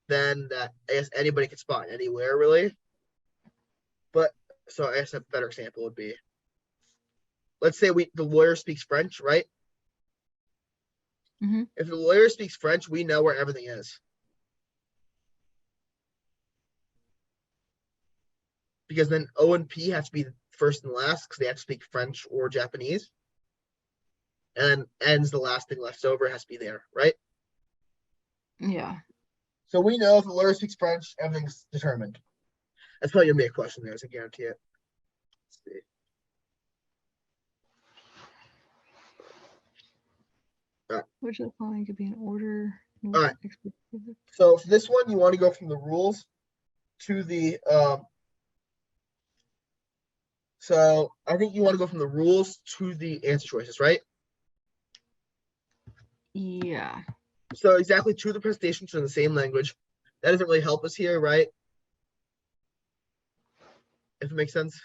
Speaker 1: then that I guess anybody can spot anywhere really. But so I guess a better example would be, let's say the lawyer speaks French, right?
Speaker 2: Mm-hmm.
Speaker 1: If the lawyer speaks French, we know where everything is. Because then O and P have to be first and last because they have to speak French or Japanese. And then N's the last thing left over, has to be there, right?
Speaker 2: Yeah.
Speaker 1: So we know if the lawyer speaks French, everything's determined. That's probably gonna be a question there, so I guarantee it. Let's see. All right.
Speaker 2: Which of the following could be in order?
Speaker 1: All right. So for this one, you want to go from the rules to the so I think you want to go from the rules to the answer choices, right?
Speaker 2: Yeah.
Speaker 1: So exactly 2 of the presentations are in the same language. That doesn't really help us here, right? If it makes sense.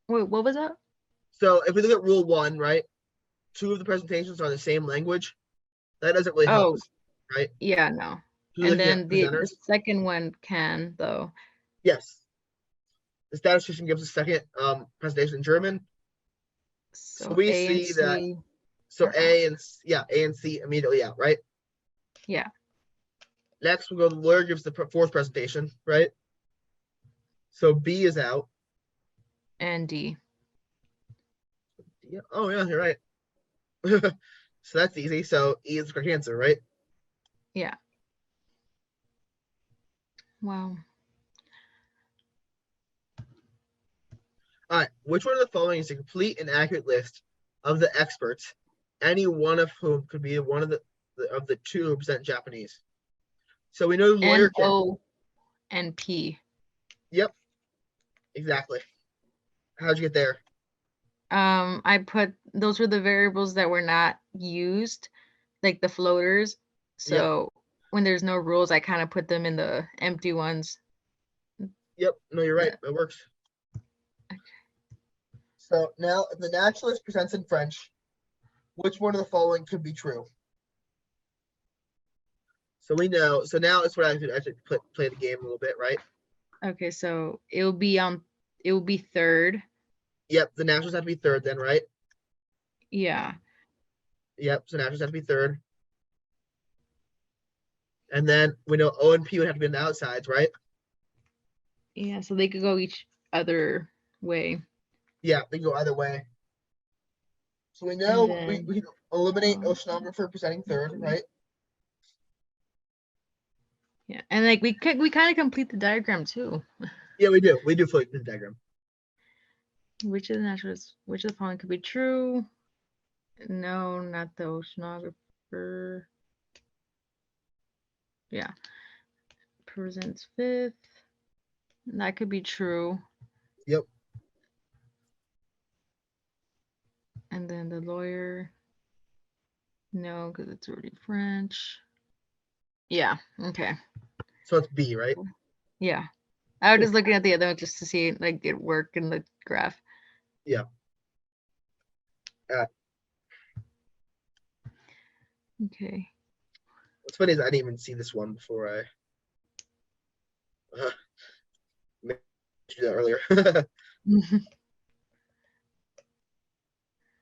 Speaker 2: Wait, what was that?
Speaker 1: So if we look at rule 1, right? 2 of the presentations are in the same language. That doesn't really help us, right?
Speaker 2: Yeah, no.
Speaker 1: You're
Speaker 2: And
Speaker 1: looking
Speaker 2: then
Speaker 1: at
Speaker 2: the
Speaker 1: presenters.
Speaker 2: second one can though.
Speaker 1: Yes. The statistician gives a second presentation in German. So we
Speaker 2: A and
Speaker 1: see that.
Speaker 2: C.
Speaker 1: So A and C immediately out, right?
Speaker 2: Yeah.
Speaker 1: Next, we'll go. The lawyer gives the 4th presentation, right? So B is out.
Speaker 2: And D.
Speaker 1: Yeah. Oh yeah, you're right. So that's easy. So E is the correct answer, right?
Speaker 2: Yeah. Wow.
Speaker 1: All right. Which one of the following is a complete and accurate list of the experts, any one of whom could be one of the 2 who present Japanese? So we know the lawyer can.
Speaker 2: O and P.
Speaker 1: Yep. Exactly. How'd you get there?
Speaker 2: I put those were the variables that were not used, like the floaters. So when there's no rules, I kind of put them in the empty ones.
Speaker 1: Yep. No, you're right.
Speaker 2: Yeah.
Speaker 1: It works.
Speaker 2: Okay.
Speaker 1: So now, if the naturalist presents in French, which one of the following could be true? So we know. So now it's what I should play the game a little bit, right?
Speaker 2: Okay, so it will be third.
Speaker 1: Yep. The naturalists have to be third then, right?
Speaker 2: Yeah.
Speaker 1: Yep. So naturalists have to be third. And then we know O and P would have to be on the outsides, right?
Speaker 2: Yeah, so they could go each other way.
Speaker 1: Yeah, they can go either way. So we
Speaker 2: And
Speaker 1: know
Speaker 2: then
Speaker 1: we can eliminate oceanographer presenting third, right?
Speaker 2: yeah, and like we kind of complete the diagram too.
Speaker 1: Yeah, we do. We do flip the diagram.
Speaker 2: Which of the following could be true? No, not the oceanographer. Yeah. Presents fifth. That could be true.
Speaker 1: Yep.
Speaker 2: And then the lawyer. No, because it's already French. Yeah. Okay.
Speaker 1: So it's B, right?
Speaker 2: Yeah. I was just looking at the other one just to see like it work in the graph.
Speaker 1: Yeah.
Speaker 2: Okay.
Speaker 1: What's funny is I didn't even see this one before I made that earlier.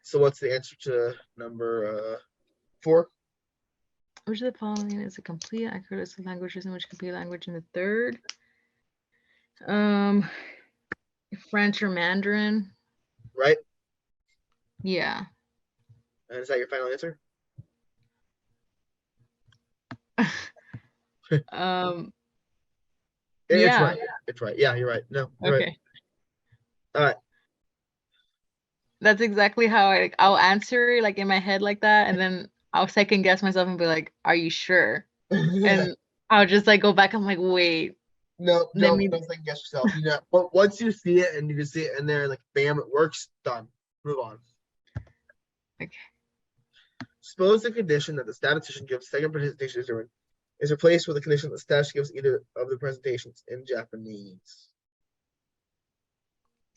Speaker 1: So what's the answer to number 4?
Speaker 2: Which of the following is a complete accurate list of languages in which could be a language in the third? French or Mandarin?
Speaker 1: Right?
Speaker 2: Yeah.
Speaker 1: And is that your final answer? It's
Speaker 2: Yeah.
Speaker 1: right. It's right. Yeah, you're right. No, you're
Speaker 2: Okay.
Speaker 1: right. All right.
Speaker 2: That's exactly how I'll answer like in my head like that, and then I'll second guess myself and be like, "Are you sure?" And I'll just like go back. I'm like, "Wait."
Speaker 1: No,
Speaker 2: Let
Speaker 1: don't
Speaker 2: me.
Speaker 1: second guess yourself. You know, but once you see it and you can see it in there, like bam, it works. Done. Move on.
Speaker 2: Okay.
Speaker 1: Suppose the condition that the statistician gives second presentation is replaced with a condition that the statistician gives either of the presentations in Japanese.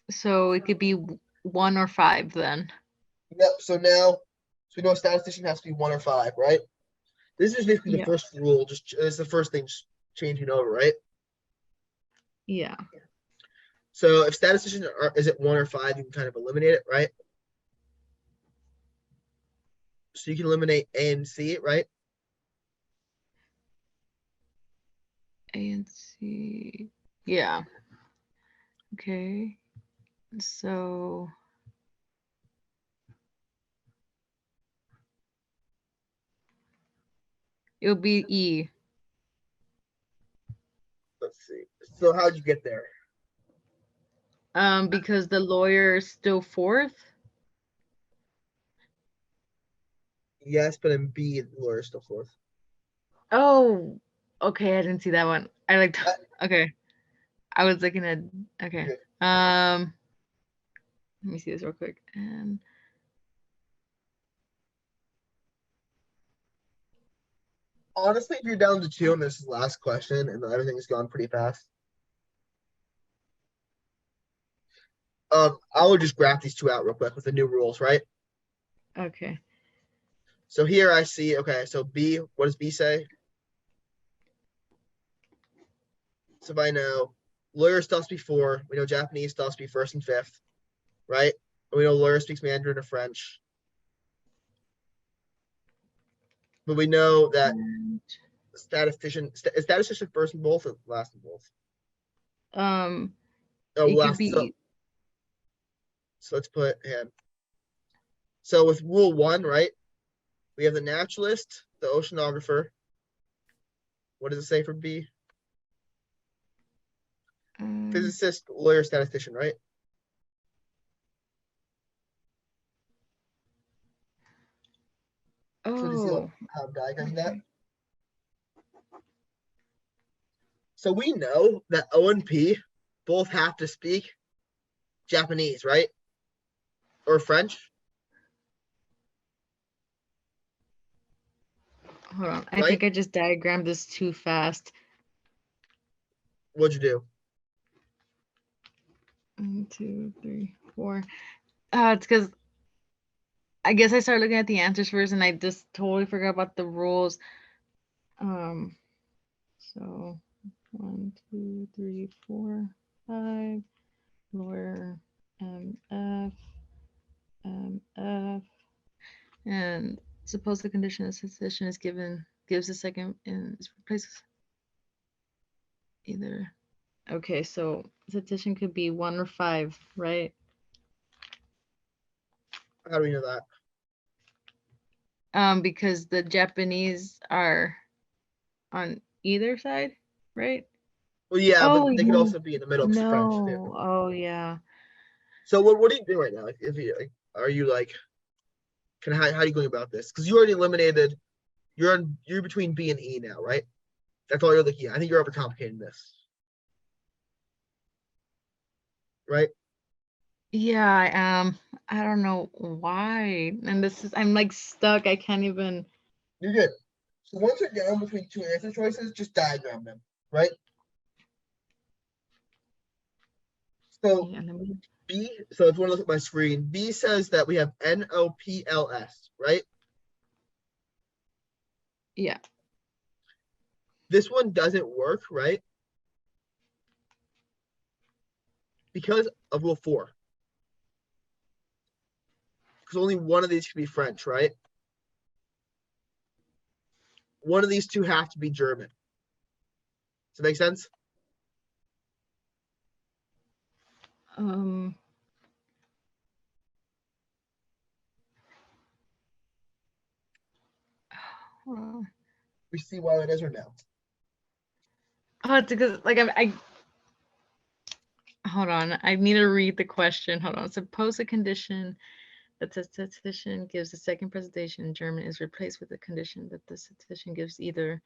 Speaker 2: So it could be 1 or 5 then.
Speaker 1: Yep. So we know a statistician has to be 1 or 5, right? This is basically the first rule. It's the first thing changing over, right?
Speaker 2: Yeah.
Speaker 1: So if statistician is it 1 or 5, you can kind of eliminate it, right? So you can eliminate A and C, right?
Speaker 2: A and C. Yeah. Okay. So it'll be E.
Speaker 1: Let's see. So how'd you get there?
Speaker 2: Because the lawyer is still fourth.
Speaker 1: Yes, but in B, the lawyer is still fourth.
Speaker 2: Oh, okay. I didn't see that one. I like. Okay. I was looking at. Okay.
Speaker 1: Good.
Speaker 2: Let me see this real quick. And
Speaker 1: honestly, if you're down to 2 and this is the last question and everything's gone pretty fast, I will just graph these 2 out real quick with the new rules, right?
Speaker 2: okay.
Speaker 1: So here I see, okay, so B, what does B say? So if I know lawyer still has to be 4, we know Japanese still has to be first and fifth, right? And we know lawyer speaks Mandarin or French. But we know that statistician first in both or last in both?
Speaker 2: Oh,
Speaker 1: Oh,
Speaker 2: it
Speaker 1: last.
Speaker 2: could be.
Speaker 1: So let's put him. So with rule 1, right? We have the naturalist, the oceanographer. What does it say for B? Physicist, lawyer, statistician, right?
Speaker 2: Oh.
Speaker 1: So do you see how I'm diagramming that? So we know that O and P both have to speak Japanese, right? or French,
Speaker 2: Hold on. I
Speaker 1: right?
Speaker 2: think I just diagrammed this too fast.
Speaker 1: What'd you do?
Speaker 2: 1, 2, 3, 4. It's because I guess I started looking at the answers first and I just totally forgot about the rules. So 1, 2, 3, 4, 5, lawyer, MF, MF, and suppose the condition of cessation is gives a second and is replaced either. Okay, so cessation could be 1 or 5, right?
Speaker 1: How do we know that?
Speaker 2: Because the Japanese are on either side, right?
Speaker 1: Well, yeah,
Speaker 2: Oh,
Speaker 1: but they could also be in the middle because French too.
Speaker 2: no. Oh, yeah.
Speaker 1: So what are you doing right now? Like, if you like, are you like, how are you going about this? Because you already eliminated. You're between B and E now, right? That's all you're looking at. I think you're overcomplicating this, right?
Speaker 2: Yeah, I am. I don't know why. And I'm like stuck. I can't even.
Speaker 1: You're good. So once you're down between two answer choices, just diagram them, right? So
Speaker 2: Yeah, let me.
Speaker 1: B, so if you want to look at my screen, B says that we have NOPLS, right?
Speaker 2: Yeah.
Speaker 1: This one doesn't work, right? Because of rule 4. Because only one of these can be French, right? One of these two have to be German. Does that make sense?
Speaker 2: Um. Oh,
Speaker 1: We see why that is or no.
Speaker 2: it's because like I hold on. I need to read the question. Hold on. Suppose a condition that the statistician gives a second presentation in German is replaced with a condition that the statistician gives either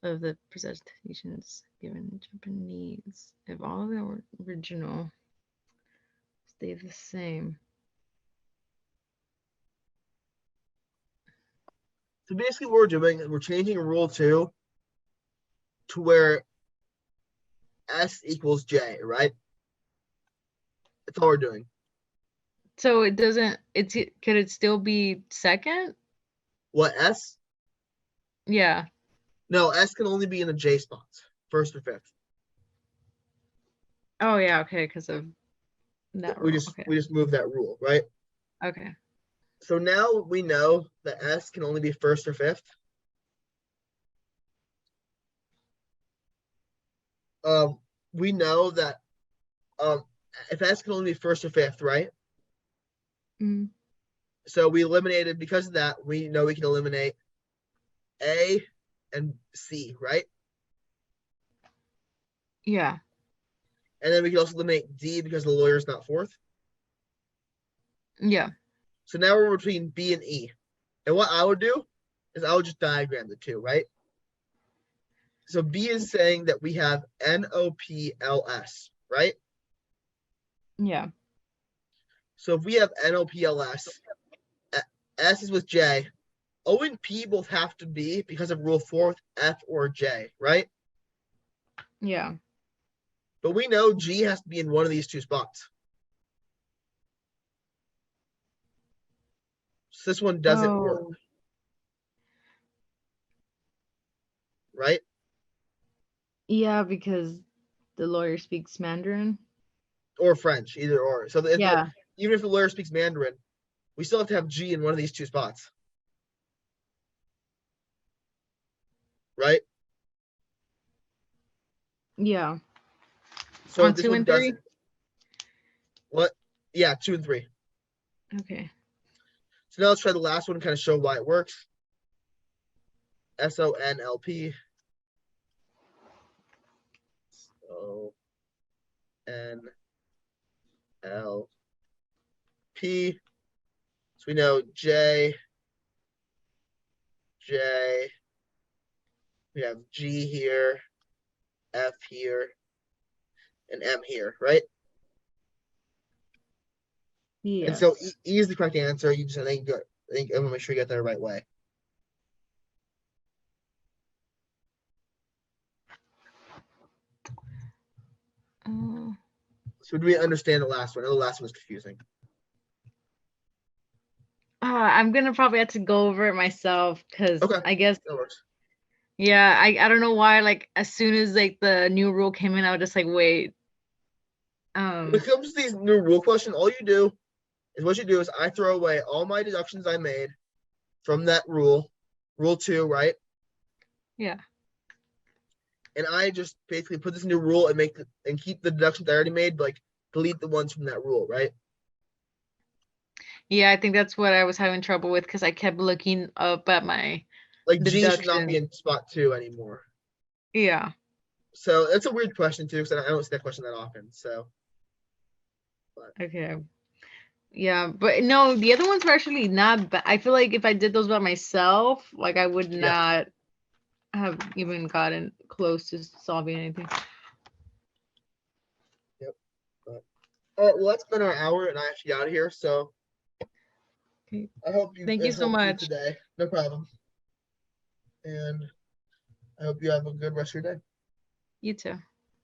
Speaker 2: of the presentations given in Japanese. If all of the original stay the same.
Speaker 1: So basically what we're doing is we're changing rule 2 to where S equals J, right? That's all we're doing.
Speaker 2: So it doesn't. Could it still be second?
Speaker 1: What, S?
Speaker 2: Yeah.
Speaker 1: No, S can only be in the J spots, first or fifth.
Speaker 2: Oh yeah. Okay. Because of that
Speaker 1: We
Speaker 2: rule.
Speaker 1: just
Speaker 2: Okay.
Speaker 1: we just moved that rule, right?
Speaker 2: Okay.
Speaker 1: So now we know that S can only be first or fifth. We know that if S can only be first or fifth, right?
Speaker 2: Mm.
Speaker 1: So we eliminated, because of that, we know we can eliminate A and C, right?
Speaker 2: Yeah.
Speaker 1: And then we can also eliminate D because the lawyer is not fourth.
Speaker 2: Yeah.
Speaker 1: So now we're between B and E. And what I would do is I would just diagram the two, right? So B is saying that we have NOPLS, right?
Speaker 2: Yeah.
Speaker 1: So if we have NOPLS, S is with J, O and P both have to be, because of rule 4, F or J, right?
Speaker 2: Yeah.
Speaker 1: But we know G has to be in one of these two spots. So this one doesn't work,
Speaker 2: Oh.
Speaker 1: right?
Speaker 2: Yeah, because the lawyer speaks Mandarin.
Speaker 1: Or French, either or. So
Speaker 2: Yeah.
Speaker 1: even if the lawyer speaks Mandarin, we still have to have G in one of these two spots, right?
Speaker 2: Yeah.
Speaker 1: So
Speaker 2: On
Speaker 1: this
Speaker 2: 2
Speaker 1: one
Speaker 2: and 3.
Speaker 1: doesn't. What? Yeah, 2 and 3.
Speaker 2: Okay.
Speaker 1: So now let's try the last one and kind of show why it works. SONLP. SONLP. So we know J. We have G here, F here, and M here, right? And so
Speaker 2: Yes.
Speaker 1: E is the correct answer. You just I think I want to make sure you get that the right way. So do we understand the last one? The last one was confusing.
Speaker 2: I'm gonna probably have to go over it myself because
Speaker 1: Okay,
Speaker 2: I guess
Speaker 1: that works.
Speaker 2: yeah, I don't know why, like as soon as like the new rule came in, I was just like, wait.
Speaker 1: When it comes to these new rule questions, all you do is what you do is I throw away all my deductions I made from that rule 2, right?
Speaker 2: Yeah.
Speaker 1: And I just basically put this new rule and and keep the deductions I already made, but like delete the ones from that rule, right?
Speaker 2: Yeah, I think that's what I was having trouble with because I kept looking up at my
Speaker 1: Like G should not be
Speaker 2: deduction.
Speaker 1: in spot 2 anymore.
Speaker 2: Yeah.
Speaker 1: So that's a weird question too, because I don't see that question that often. So,
Speaker 2: Okay. Yeah, but no, the other ones were actually not bad. I feel like if I did those by myself, like I would
Speaker 1: yeah.
Speaker 2: not have even gotten close to solving anything.
Speaker 1: Yep. But, all right. Well, that's been our hour, and I have to get out of here. So
Speaker 2: Okay.
Speaker 1: I hope
Speaker 2: Thank you
Speaker 1: it
Speaker 2: so
Speaker 1: helped you
Speaker 2: much.
Speaker 1: today. No problem. And I hope you have a good rest of your day.
Speaker 2: You too.